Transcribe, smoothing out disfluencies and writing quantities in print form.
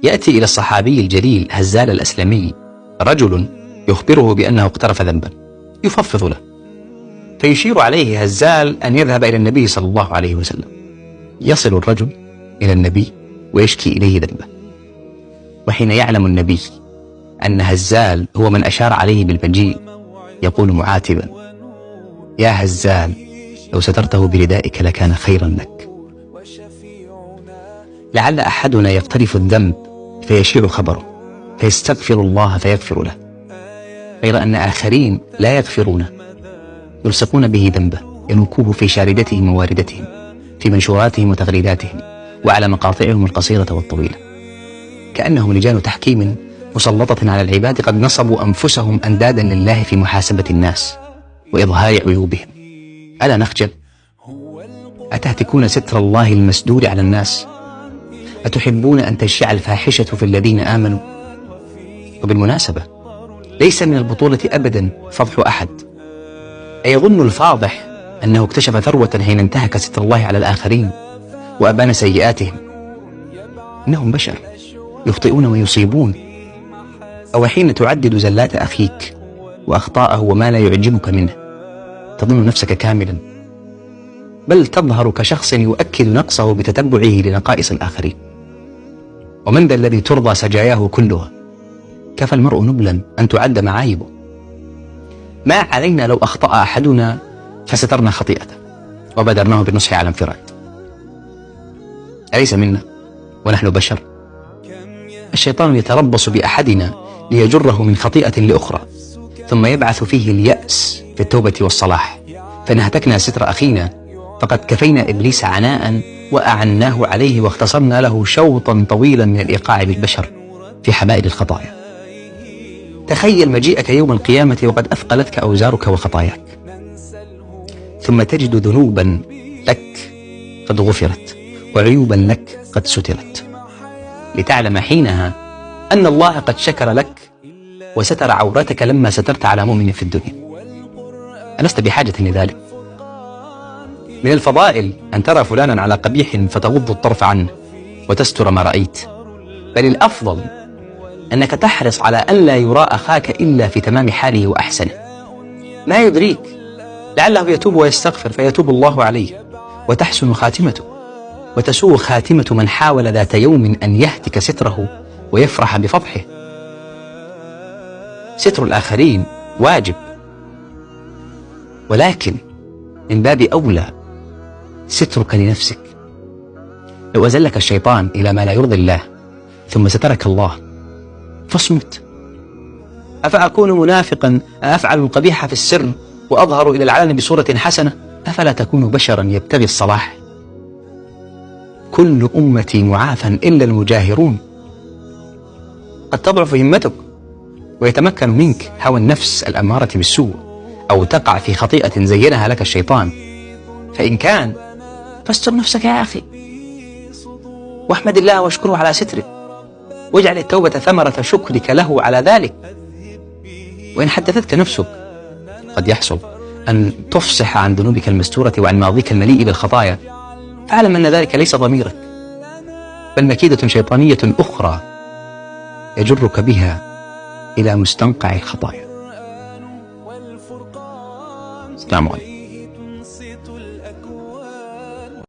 يأتي إلى الصحابي الجليل هزال الأسلمي رجل يخبره بأنه اقترف ذنبا، يفضفض له، فيشير عليه هزال أن يذهب إلى النبي صلى الله عليه وسلم. يصل الرجل إلى النبي ويشكي إليه ذنبه، وحين يعلم النبي أن هزال هو من أشار عليه بالمجيء يقول معاتبا: يا هزال، لو سترته بردائك لكان خيرا لك. لعل أحدنا يقترف الذنب فيشيع خبره فيستغفر الله فيغفر له، غير أن آخرين لا يغفرونه، يلصقون به ذنبه، ينوكوه في شاردتهم وواردتهم، في منشوراتهم وتغريداتهم، وعلى مقاطعهم القصيرة والطويلة، كأنهم لجان تحكيم مسلطة على العباد قد نصبوا أنفسهم أندادا لله في محاسبة الناس وإظهار عيوبهم. ألا نخجل؟ أتهتكون ستر الله المسدود على الناس؟ أتحبون أن تشيع الفاحشة في الذين آمنوا؟ وبالمناسبة، ليس من البطولة أبدا فضح أحد. أيظن الفاضح أنه اكتشف ثروة حين انتهك ستر الله على الآخرين وأبان سيئاتهم؟ إنهم بشر يخطئون ويصيبون. أو حين تعدد زلات أخيك وأخطاءه وما لا يعجبك منه تظن نفسك كاملا، بل تظهر كشخص يؤكد نقصه بتتبعه لنقائص الآخرين. ومن ذا الذي ترضى سجاياه كلها؟ كفى المرء نبلا أن تعد معايبه. ما علينا لو أخطأ أحدنا فسترنا خطيئته وبدرناه بالنصح على انفراد؟ أليس منا ونحن بشر؟ الشيطان يتربص بأحدنا ليجره من خطيئة لأخرى، ثم يبعث فيه اليأس في التوبة والصلاح، فنهتكنا ستر أخينا فقد كفينا إبليس عناء وأعناه عليه، واختصرنا له شوطا طويلا من الإيقاع بالبشر في حبائل الخطايا. تخيل مجيئك يوم القيامة وقد أثقلتك أوزارك وخطاياك، ثم تجد ذنوبا لك قد غفرت وعيوبا لك قد سترت، لتعلم حينها أن الله قد شكر لك وستر عورتك لما سترت على مؤمن في الدنيا. ألست بحاجة لذلك؟ من الفضائل أن ترى فلانا على قبيح فتغض الطرف عنه وتستر ما رأيت، بل الأفضل أنك تحرص على أن لا يرى أخاك إلا في تمام حاله وأحسنه. ما يدريك، لعله يتوب ويستغفر فيتوب الله عليه وتحسن خاتمته، وتسوء خاتمة من حاول ذات يوم أن يهتك ستره ويفرح بفضحه. ستر الآخرين واجب، ولكن من باب أولى سترك لنفسك. لو أزلك الشيطان إلى ما لا يرضي الله ثم سترك الله فاصمت. أفأكون منافقا أفعل القبيح في السر وأظهر إلى العلن بصورة حسنة؟ أفلا تكون بشرا يبتغي الصلاح؟ كل أمتي معافى إلا المجاهرون. قد تضعف همتك ويتمكن منك هوى النفس الأمارة بالسوء، أو تقع في خطيئة زينها لك الشيطان، فإن كان فاستر نفسك يا أخي، واحمد الله واشكره على ستره، واجعل التوبة ثمرة شكرك له على ذلك. وإن حدثتك نفسك قد يحصل أن تفصح عن ذنوبك المستورة وعن ماضيك المليء بالخطايا، فاعلم أن ذلك ليس ضميرك، بل مكيدة شيطانية أخرى يجرك بها إلى مستنقع الخطايا. السلام عليكم.